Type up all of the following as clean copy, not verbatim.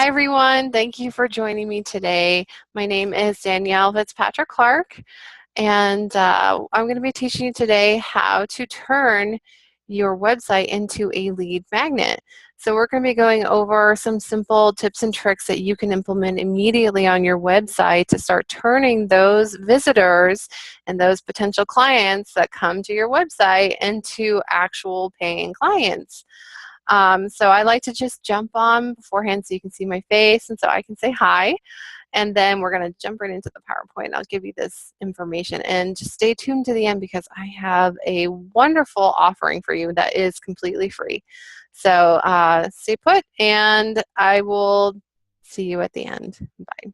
everyone. Thank you for joining me today. My name is Danielle Fitzpatrick-Clark, and I'm going to be teaching you today how to turn your website into a lead magnet. So we're going to be going over some simple tips and tricks that you can implement immediately on your website to start turning those visitors and those potential clients that come to your website into actual paying clients. So I like to just jump on beforehand so you can see my face and so I can say hi. And then we're going to jump right into the PowerPoint. I'll give you this information and just stay tuned to the end because I have a wonderful offering for you that is completely free. So stay put and I will see you at the end. Bye.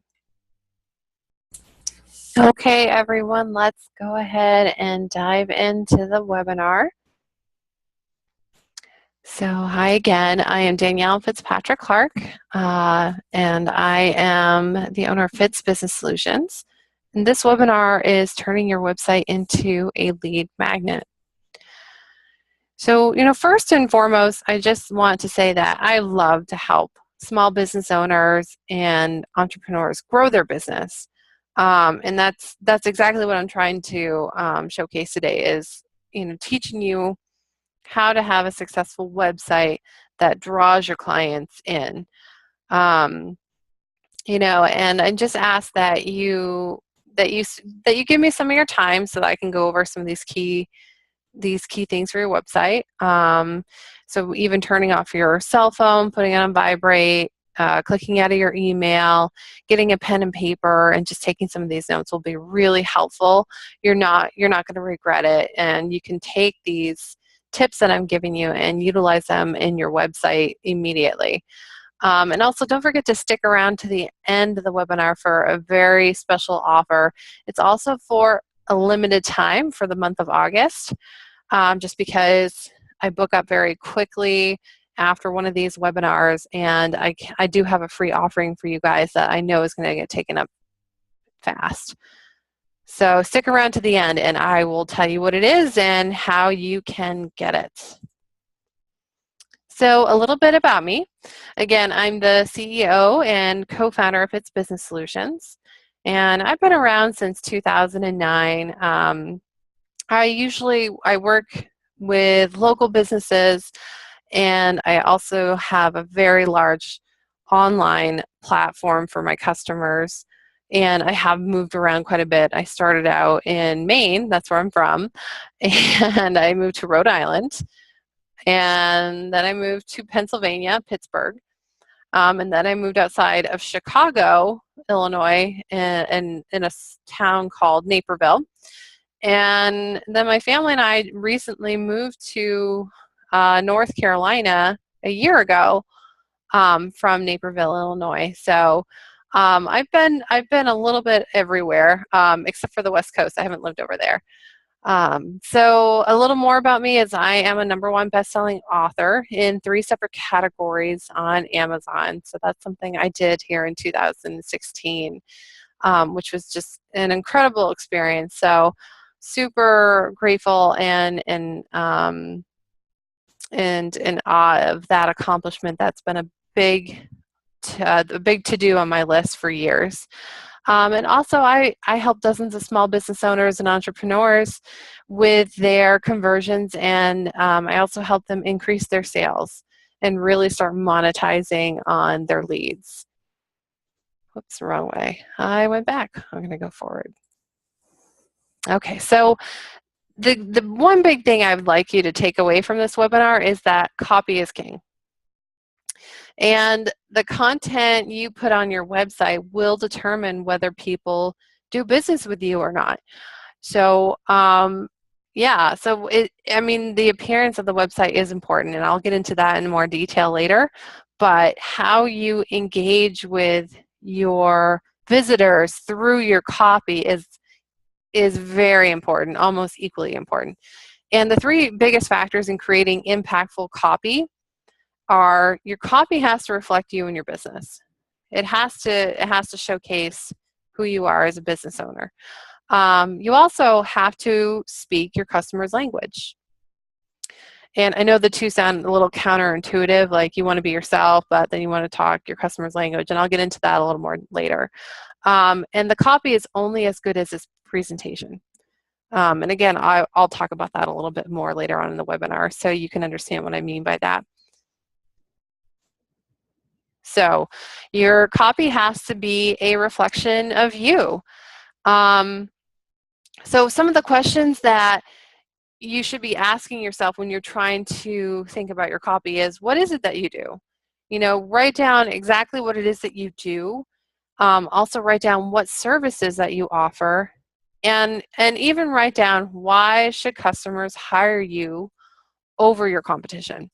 Okay, everyone, let's go ahead and dive into the webinar. So hi again, I am Danielle Fitzpatrick-Clark, and I am the owner of Fitz Business Solutions. And this webinar is turning your website into a lead magnet. So, first and foremost, I just want to say that I love to help small business owners and entrepreneurs grow their business. And that's exactly what I'm trying to showcase today is, teaching you how to have a successful website that draws your clients in. And I just ask that you give me some of your time so that I can go over some of these key things for your website. So even turning off your cell phone, putting it on vibrate, clicking out of your email, getting a pen and paper, and just taking some of these notes will be really helpful. You're not going to regret it, and you can take these tips that I'm giving you and utilize them in your website immediately. And also don't forget to stick around to the end of the webinar for a very special offer. It's also for a limited time for the month of August, just because I book up very quickly after one of these webinars, and I do have a free offering for you guys that I know is going to get taken up fast. So stick around to the end and I will tell you what it is and how you can get it. So a little bit about me. Again, I'm the CEO and co-founder of Fitz Business Solutions, and I've been around since 2009. I work with local businesses, and I also have a very large online platform for my customers. And I have moved around quite a bit. I started out in Maine, that's where I'm from, and I moved to Rhode Island, and then I moved to Pennsylvania, Pittsburgh, and then I moved outside of Chicago, Illinois, in a town called Naperville. And then my family and I recently moved to North Carolina a year ago from Naperville, Illinois. So I've been a little bit everywhere, except for the West Coast. I haven't lived over there. So a little more about me is I am a #1 best-selling author in 3 separate categories on Amazon. So that's something I did here in 2016, which was just an incredible experience. So super grateful and in awe of that accomplishment. That's been a big to-do on my list for years. And also I help dozens of small business owners and entrepreneurs with their conversions, and I also help them increase their sales and really start monetizing on their leads. Whoops, wrong way. I went back. I'm going to go forward. Okay, so the one big thing I would like you to take away from this webinar is that copy is king. And the content you put on your website will determine whether people do business with you or not. So, yeah, so the appearance of the website is important, and I'll get into that in more detail later. But how you engage with your visitors through your copy is very important, almost equally important. And the 3 biggest factors in creating impactful copy are your copy has to reflect you and your business. It has to showcase who you are as a business owner. You also have to speak your customer's language. And I know the two sound a little counterintuitive, like you want to be yourself, but then you want to talk your customer's language, and I'll get into that a little more later. And the copy is only as good as its presentation. And again, I'll talk about that a little bit more later on in the webinar so you can understand what I mean by that. So your copy has to be a reflection of you. So some of the questions that you should be asking yourself when you're trying to think about your copy is, what is it that you do? You know, write down exactly what it is that you do. Also write down what services that you offer, and even write down, why should customers hire you over your competition?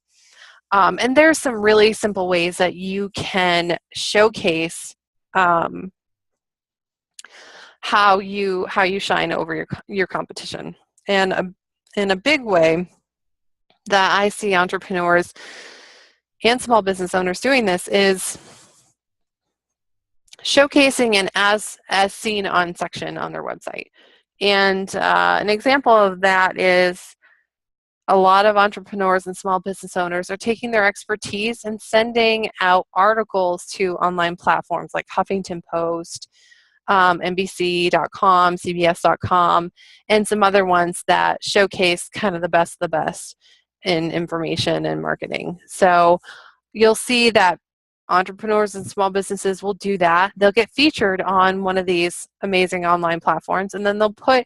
And there's some really simple ways that you can showcase how you shine over your competition. And in a big way that I see entrepreneurs and small business owners doing this is showcasing an as seen on section on their website. And an example of that is a lot of entrepreneurs and small business owners are taking their expertise and sending out articles to online platforms like Huffington Post, NBC.com, CBS.com, and some other ones that showcase kind of the best of the best in information and marketing. So you'll see that entrepreneurs and small businesses will do that. They'll get featured on one of these amazing online platforms, and then they'll put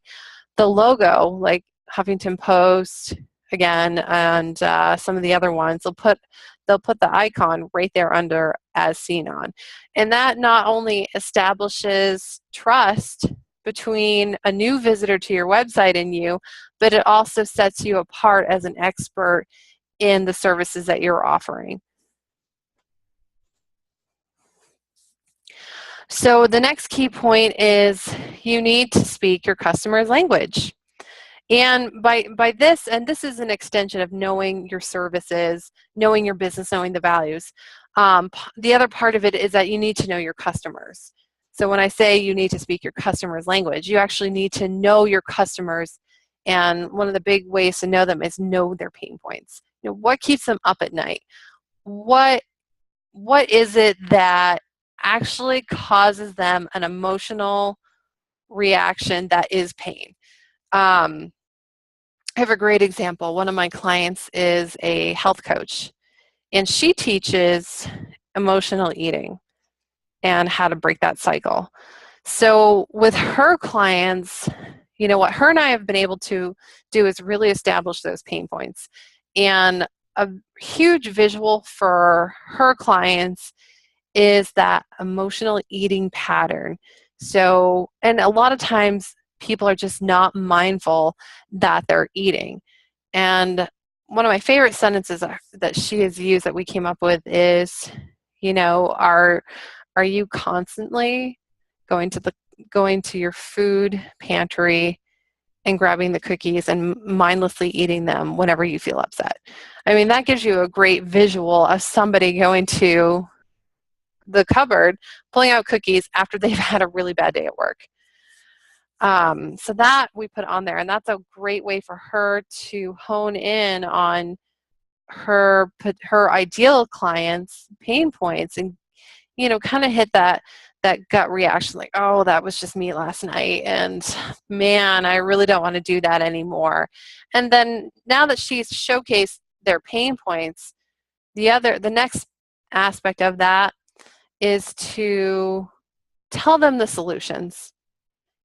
the logo, like Huffington Post, again, and some of the other ones, they'll put the icon right there under as seen on. And that not only establishes trust between a new visitor to your website and you, but it also sets you apart as an expert in the services that you're offering. So the next key point is you need to speak your customer's language. And by this, and this is an extension of knowing your services, knowing your business, knowing the values. The other part of it is that you need to know your customers. So when I say you need to speak your customer's language, you actually need to know your customers. And one of the big ways to know them is know their pain points. You know, what keeps them up at night? What is it that actually causes them an emotional reaction that is pain? I have a great example. One of my clients is a health coach, and she teaches emotional eating and how to break that cycle. So with her clients, you know, what her and I have been able to do is really establish those pain points. And a huge visual for her clients is that emotional eating pattern. So, and a lot of times people are just not mindful that they're eating. And one of my favorite sentences that she has used that we came up with is, you know, are you constantly going to your food pantry and grabbing the cookies and mindlessly eating them whenever you feel upset? I mean, that gives you a great visual of somebody going to the cupboard, pulling out cookies after they've had a really bad day at work. So that we put on there, and that's a great way for her to hone in on her ideal clients' pain points, and, you know, kind of hit that gut reaction, like, oh, that was just me last night, and man, I really don't want to do that anymore. And then now that she's showcased their pain points, the next aspect of that is to tell them the solutions.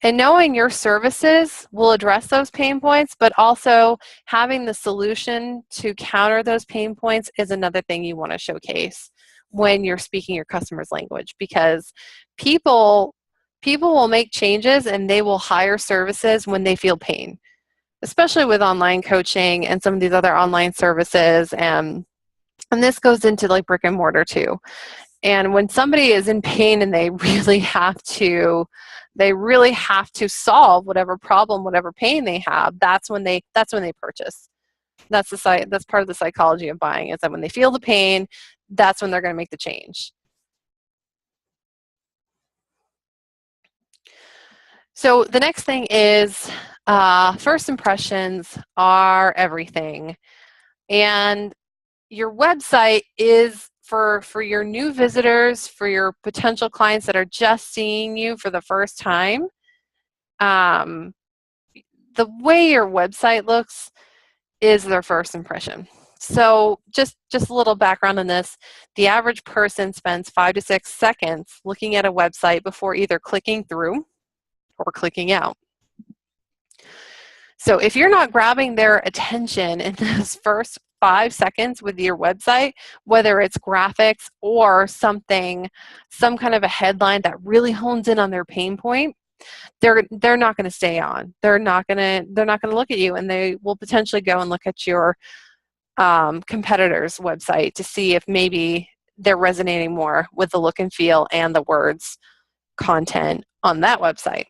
And knowing your services will address those pain points, but also having the solution to counter those pain points is another thing you want to showcase when you're speaking your customer's language, because people will make changes and they will hire services when they feel pain, especially with online coaching and some of these other online services. And this goes into like brick and mortar too. And when somebody is in pain and they really have to solve whatever problem, whatever pain they have, that's when they purchase. That's part of the psychology of buying, is that when they feel the pain, that's when they're going to make the change. So the next thing is, first impressions are everything. And your website is for your new visitors, for your potential clients that are just seeing you for the first time. The way your website looks is their first impression. So just a little background on this. The average person spends 5 to 6 seconds looking at a website before either clicking through or clicking out. So if you're not grabbing their attention in those first 5 seconds with your website, whether it's graphics or some kind of a headline that really hones in on their pain point, they're not going to stay on. They're not going to look at you, and they will potentially go and look at your competitor's website to see if maybe they're resonating more with the look and feel and the words content on that website.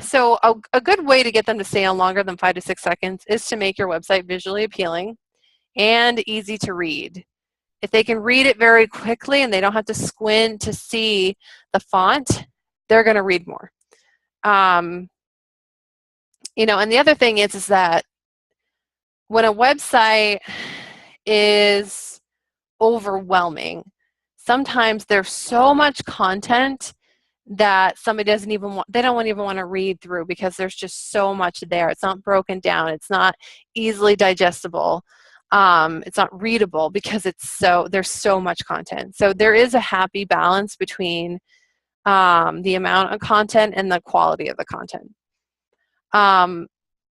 So a good way to get them to stay on longer than 5 to 6 seconds is to make your website visually appealing and easy to read. If they can read it very quickly and they don't have to squint to see the font, they're going to read more. And the other thing is that when a website is overwhelming, sometimes there's so much content that somebody doesn't even want, they don't even want to read through because there's just so much there. It's not broken down. It's not easily digestible. It's not readable because there's so much content. So there is a happy balance between the amount of content and the quality of the content.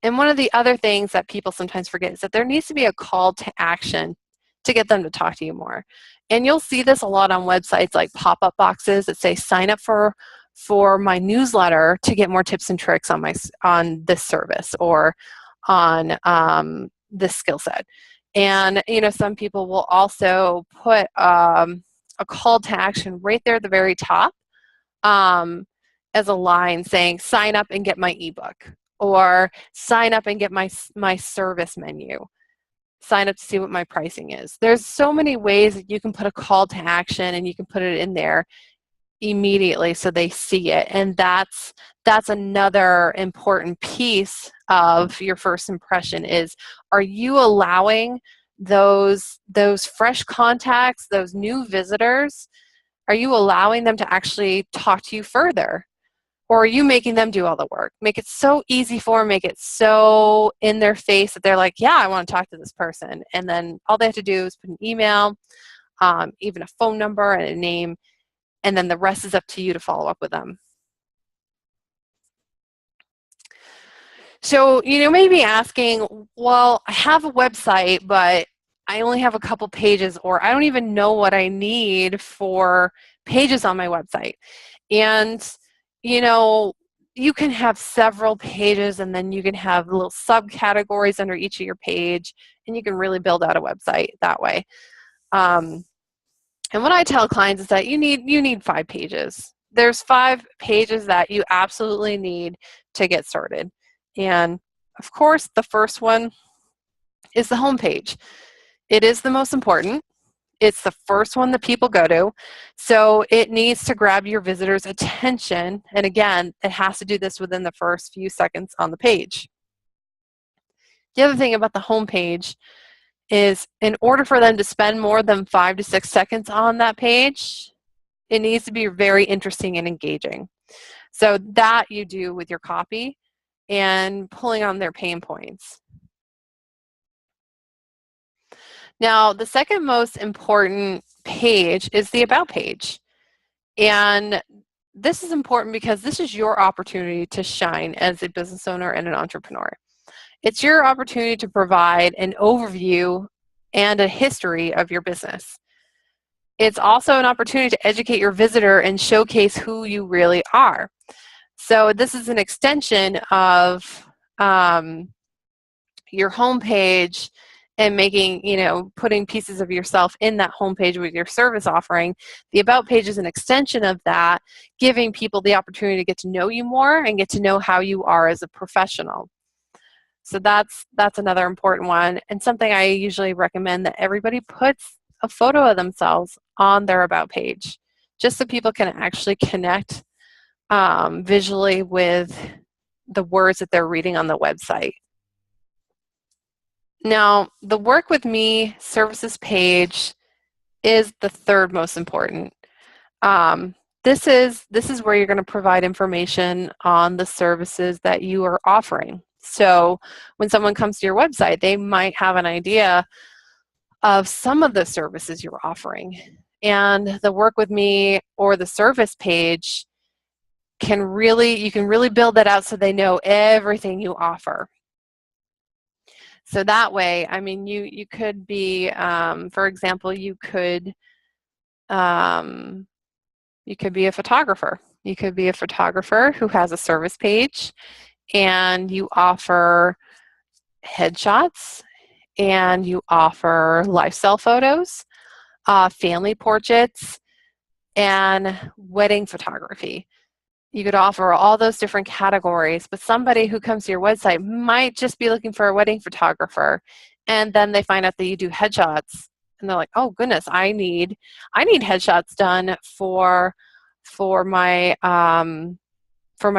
And one of the other things that people sometimes forget is that there needs to be a call to action to get them to talk to you more. And you'll see this a lot on websites like pop-up boxes that say sign up for my newsletter to get more tips and tricks on this service or on this skill set. And some people will also put a call to action right there at the very top as a line saying sign up and get my ebook, or sign up and get my service menu. Sign up to see what my pricing is. There's so many ways that you can put a call to action and you can put it in there immediately so they see it. And that's another important piece of your first impression is, are you allowing those fresh contacts, those new visitors, are you allowing them to actually talk to you further? Or are you making them do all the work? Make it so easy for them, make it so in their face that they're like, yeah, I want to talk to this person. And then all they have to do is put an email, even a phone number and a name, and then the rest is up to you to follow up with them. So, maybe asking, well, I have a website, but I only have a couple pages, or I don't even know what I need for pages on my website. And you can have several pages, and then you can have little subcategories under each of your page, and you can really build out a website that way. And what I tell clients is that you need 5 pages. There's 5 pages that you absolutely need to get started. And of course, the first one is the homepage. It is the most important. It's the first one that people go to. So it needs to grab your visitors' attention. And again, it has to do this within the first few seconds on the page. The other thing about the homepage is, in order for them to spend more than 5 to 6 seconds on that page, it needs to be very interesting and engaging. So that you do with your copy and pulling on their pain points. Now, the second most important page is the About page. And this is important because this is your opportunity to shine as a business owner and an entrepreneur. It's your opportunity to provide an overview and a history of your business. It's also an opportunity to educate your visitor and showcase who you really are. So this is an extension of your homepage and making, putting pieces of yourself in that homepage with your service offering. The About page is an extension of that, giving people the opportunity to get to know you more and get to know how you are as a professional. So that's another important one, and something I usually recommend that everybody puts a photo of themselves on their About page, just so people can actually connect visually with the words that they're reading on the website. Now, the Work With Me services page is the third most important. This is where you're going to provide information on the services that you are offering. So when someone comes to your website, they might have an idea of some of the services you're offering. And the Work With Me or the service page you can really build that out so they know everything you offer. So that way, I mean, you could be, for example, you could be a photographer. You could be a photographer who has a service page, and you offer headshots, and you offer lifestyle photos, family portraits, and wedding photography. You could offer all those different categories, but somebody who comes to your website might just be looking for a wedding photographer, and then they find out that you do headshots, and they're like, "Oh goodness, I need headshots done for my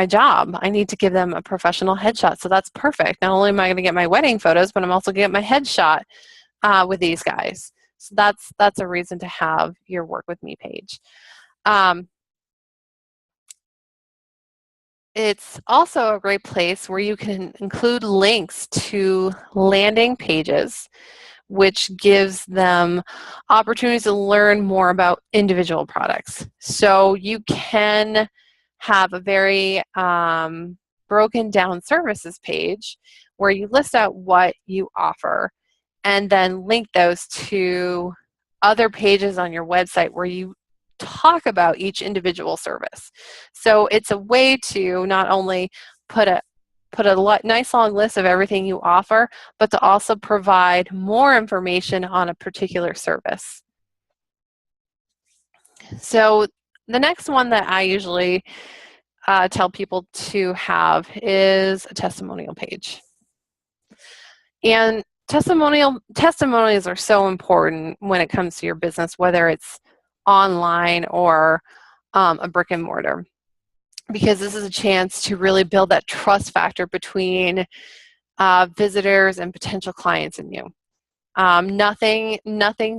job. I need to give them a professional headshot." So that's perfect. Not only am I going to get my wedding photos, but I'm also going to get my headshot with these guys. So that's a reason to have your Work With Me page. It's also a great place where you can include links to landing pages, which gives them opportunities to learn more about individual products. So you can have a very broken down services page where you list out what you offer and then link those to other pages on your website where you talk about each individual service. So it's a way to not only put a nice long list of everything you offer, but to also provide more information on a particular service. So the next one that I usually tell people to have is a testimonial page. And testimonials are so important when it comes to your business, whether it's online or a brick and mortar, because this is a chance to really build that trust factor between visitors and potential clients and you. Nothing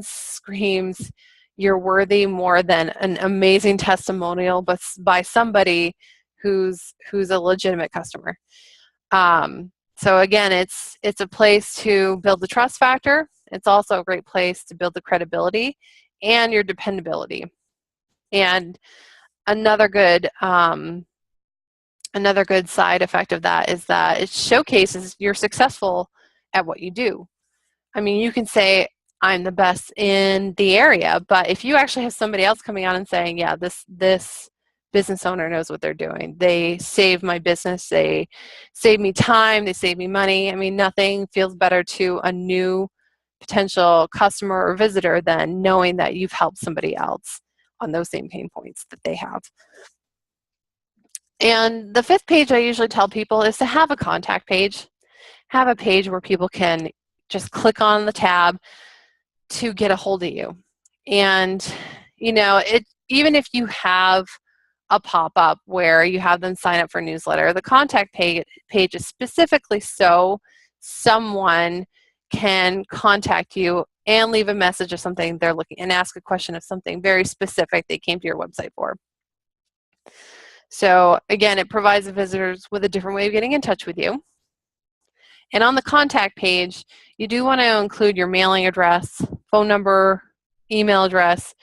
screams you're worthy more than an amazing testimonial, but by somebody who's a legitimate customer. So again, it's a place to build the trust factor. It's also a great place to build the credibility and your dependability. And another good side effect of that is that it showcases you're successful at what you do. I mean, you can say, "I'm the best in the area," but if you actually have somebody else coming on and saying, "Yeah, this business owner knows what they're doing. They saved my business. They saved me time. They saved me money." I mean, nothing feels better to a new potential customer or visitor than knowing that you've helped somebody else on those same pain points that they have. And the fifth page I usually tell people is to have a contact page. Have a page where people can just click on the tab to get a hold of you. And, even if you have a pop-up where you have them sign up for a newsletter, the contact page is specifically so someone can contact you and leave a message of something they're looking and ask a question of something very specific they came to your website for. So again, it provides the visitors with a different way of getting in touch with you. And on the contact page, you do want to include your mailing address, phone number, email address,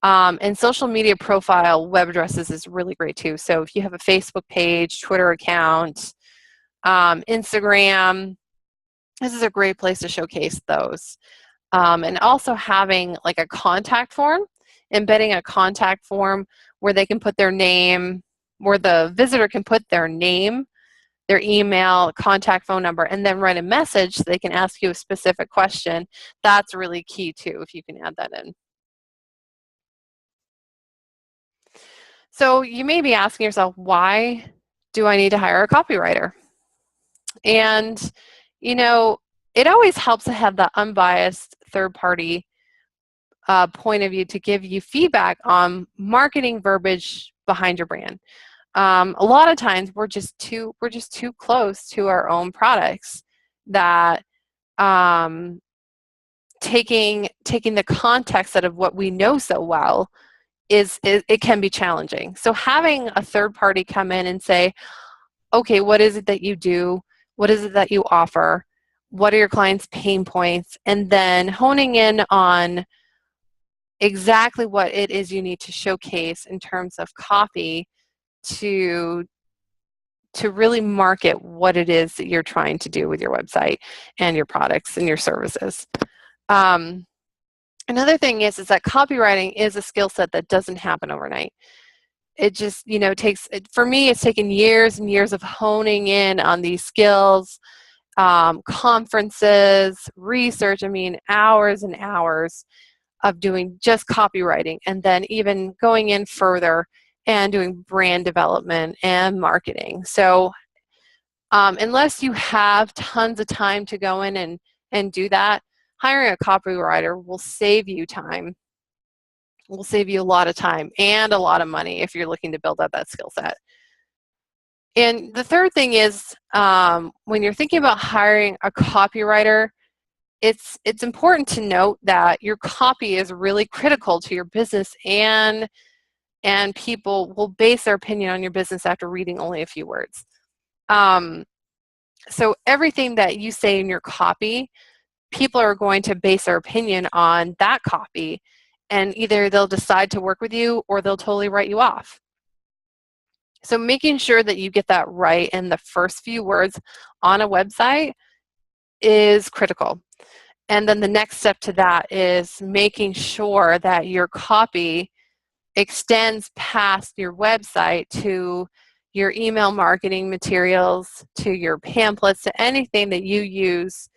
and social media profile web addresses is really great too. So if you have a Facebook page, Twitter account, Instagram, this is a great place to showcase those. And also having like a contact form, embedding a contact form where they can put their name, where the visitor can put their name, their email, contact phone number, and then write a message so they can ask you a specific question. That's really key too, if you can add that in. So you may be asking yourself, why do I need to hire a copywriter? And, it always helps to have that unbiased third-party point of view to give you feedback on marketing verbiage behind your brand. A lot of times we're just too close to our own products that taking the context out of what we know so well it can be challenging. So having a third party come in and say, okay, what is it that you do? What is it that you offer? What are your clients' pain points? And then honing in on exactly what it is you need to showcase in terms of copy to really market what it is that you're trying to do with your website and your products and your services. Another thing is that copywriting is a skill set that doesn't happen overnight. It just, takes, for me, it's taken years and years of honing in on these skills, conferences, research, hours and hours of doing just copywriting, and then even going in further and doing brand development and marketing. So unless you have tons of time to go in and do that, hiring a copywriter will save you time. Will save you a lot of time and a lot of money if you're looking to build up that skill set. And the third thing is when you're thinking about hiring a copywriter, it's important to note that your copy is really critical to your business, and people will base their opinion on your business after reading only a few words. So everything that you say in your copy, people are going to base their opinion on that copy, and either they'll decide to work with you or they'll totally write you off. So making sure that you get that right in the first few words on a website is critical. And then the next step to that is making sure that your copy extends past your website to your email marketing materials, to your pamphlets, to anything that you use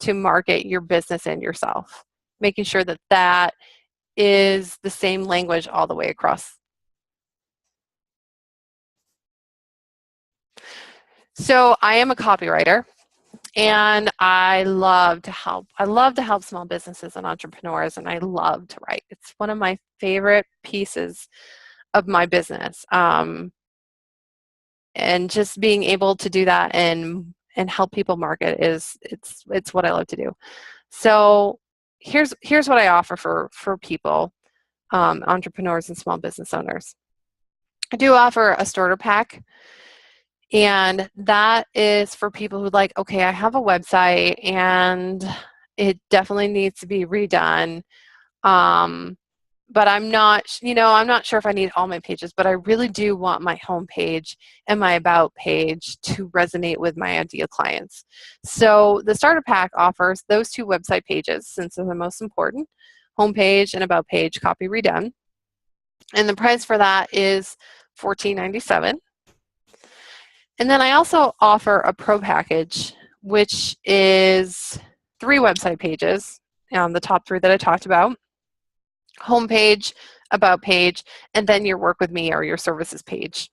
to market your business and yourself. Making sure that that is the same language all the way across. So I am a copywriter, and I love to help. I love to help small businesses and entrepreneurs, and I love to write. It's one of my favorite pieces of my business. And just being able to do that and help people market it's what I love to do. So here's what I offer for people, entrepreneurs and small business owners. I do offer a starter pack, and that is for people who like, okay, I have a website and it definitely needs to be redone. But I'm not sure if I need all my pages, but I really do want my home page and my about page to resonate with my ideal clients. So the starter pack offers those two website pages, since they're the most important, home page and about page, copy redone. And the price for that is $14.97. And then I also offer a pro package, which is 3 website pages, the top 3 that I talked about, homepage, about page, and then your work with me or your services page.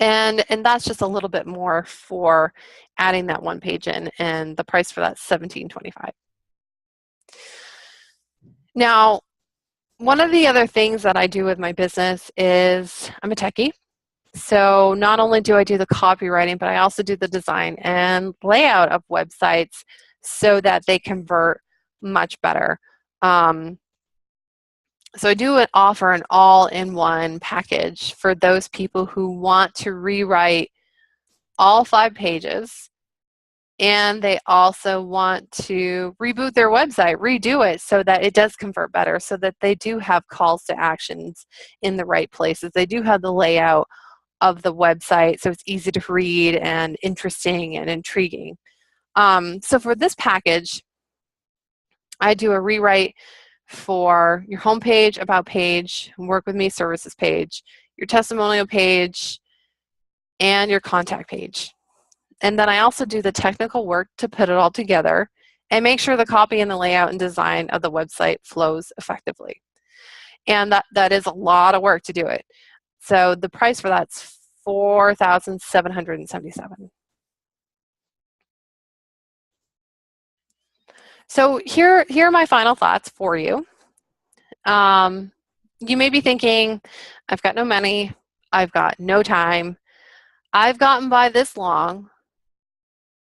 And that's just a little bit more for adding that one page in, and the price for that is $17.25. Now, one of the other things that I do with my business is I'm a techie. So not only do I do the copywriting, but I also do the design and layout of websites so that they convert much better. So I do offer an all-in-one package for those people who want to rewrite all 5 pages, and they also want to reboot their website, redo it so that it does convert better, so that they do have calls to actions in the right places. They do have the layout of the website so it's easy to read and interesting and intriguing. So for this package, I do a rewrite for your homepage, about page, work with me services page, your testimonial page, and your contact page. And then I also do the technical work to put it all together and make sure the copy and the layout and design of the website flows effectively. And that is a lot of work to do it. So the price for that's $4,777. So here are my final thoughts for you. You may be thinking, I've got no money, I've got no time, I've gotten by this long,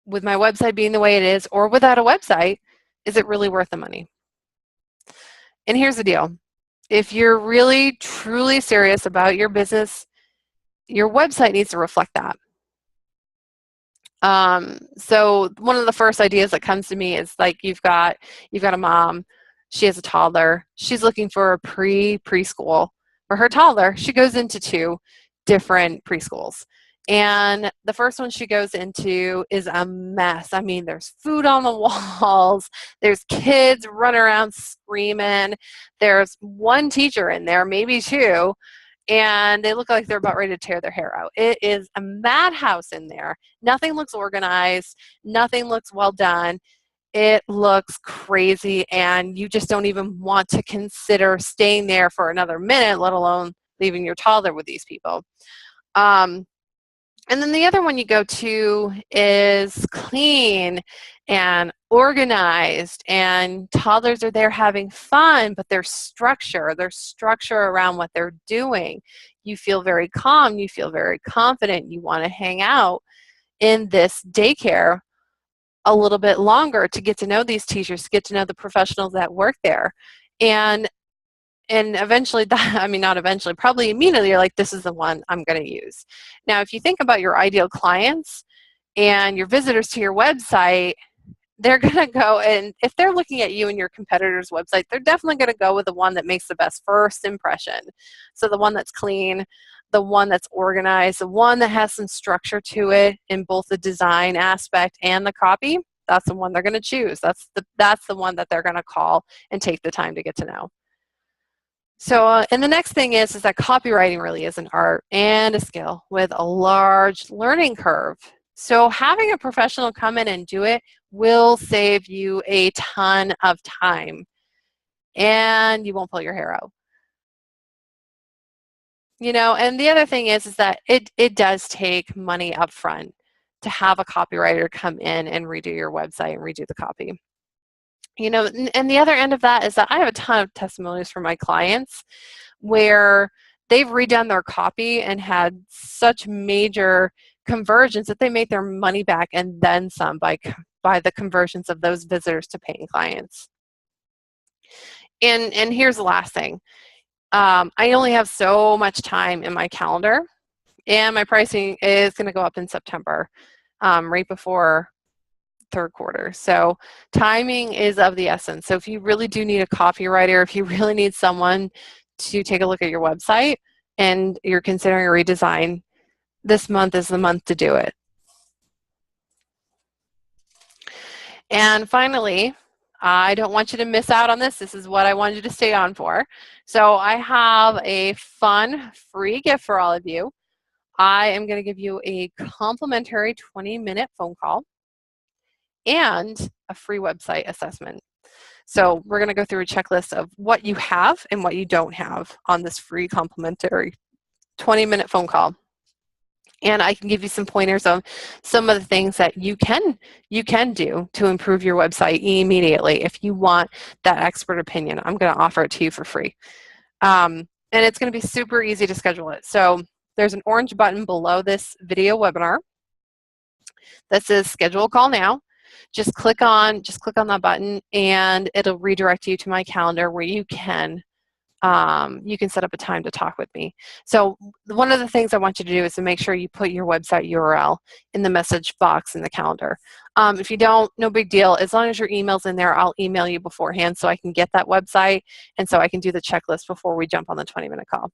with my website being the way it is, or without a website, is it really worth the money? And here's the deal. If you're really, truly serious about your business, your website needs to reflect that. So one of the first ideas that comes to me is like you've got a mom, she has a toddler, she's looking for a preschool for her toddler. She goes into 2 different preschools. And the first one she goes into is a mess. I mean, there's food on the walls, there's kids running around screaming, there's one teacher in there, maybe 2, and they look like they're about ready to tear their hair out. It is a madhouse in there. Nothing looks organized. Nothing looks well done. It looks crazy, and you just don't even want to consider staying there for another minute, let alone leaving your toddler with these people. And then the other one you go to is clean and organized, and toddlers are there having fun, but there's structure around what they're doing. You feel very calm, you feel very confident, you want to hang out in this daycare a little bit longer to get to know these teachers, to get to know the professionals that work there. And eventually, not eventually, probably immediately, you're like, this is the one I'm going to use. Now, if you think about your ideal clients and your visitors to your website, they're going to go, and if they're looking at you and your competitor's website, they're definitely going to go with the one that makes the best first impression. So the one that's clean, the one that's organized, the one that has some structure to it in both the design aspect and the copy, that's the one they're going to choose. That's the one that they're going to call and take the time to get to know. So, and the next thing is that copywriting really is an art and a skill with a large learning curve. So having a professional come in and do it will save you a ton of time, and you won't pull your hair out. And the other thing is that it does take money up front to have a copywriter come in and redo your website and redo the copy. And the other end of that is that I have a ton of testimonials from my clients where they've redone their copy and had such major conversions that they make their money back and then some by the conversions of those visitors to paying clients. And here's the last thing. I only have so much time in my calendar, and my pricing is going to go up in September, right before third quarter. So timing is of the essence. So if you really do need a copywriter, if you really need someone to take a look at your website and you're considering a redesign, this month is the month to do it. And finally, I don't want you to miss out on this. This is what I wanted you to stay on for. So I have a fun, free gift for all of you. I am going to give you a complimentary 20-minute phone call and a free website assessment. So we're going to go through a checklist of what you have and what you don't have on this free complimentary 20-minute phone call. And I can give you some pointers on some of the things that you can do to improve your website immediately if you want that expert opinion. I'm going to offer it to you for free. And it's going to be super easy to schedule it. So there's an orange button below this video webinar that says schedule a call now. Just click on that button and it'll redirect you to my calendar where you can set up a time to talk with me. So one of the things I want you to do is to make sure you put your website URL in the message box in the calendar. If you don't, no big deal. As long as your email's in there, I'll email you beforehand so I can get that website and so I can do the checklist before we jump on the 20-minute call.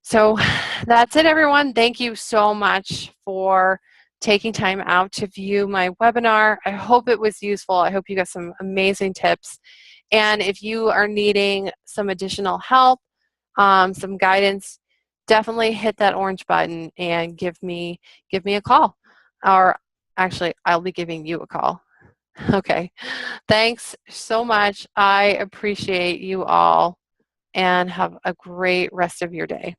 So that's it, everyone. Thank you so much for taking time out to view my webinar. I hope it was useful. I hope you got some amazing tips. And if you are needing some additional help, some guidance, definitely hit that orange button and give me a call. Or actually, I'll be giving you a call. Okay. Thanks so much. I appreciate you all, and have a great rest of your day.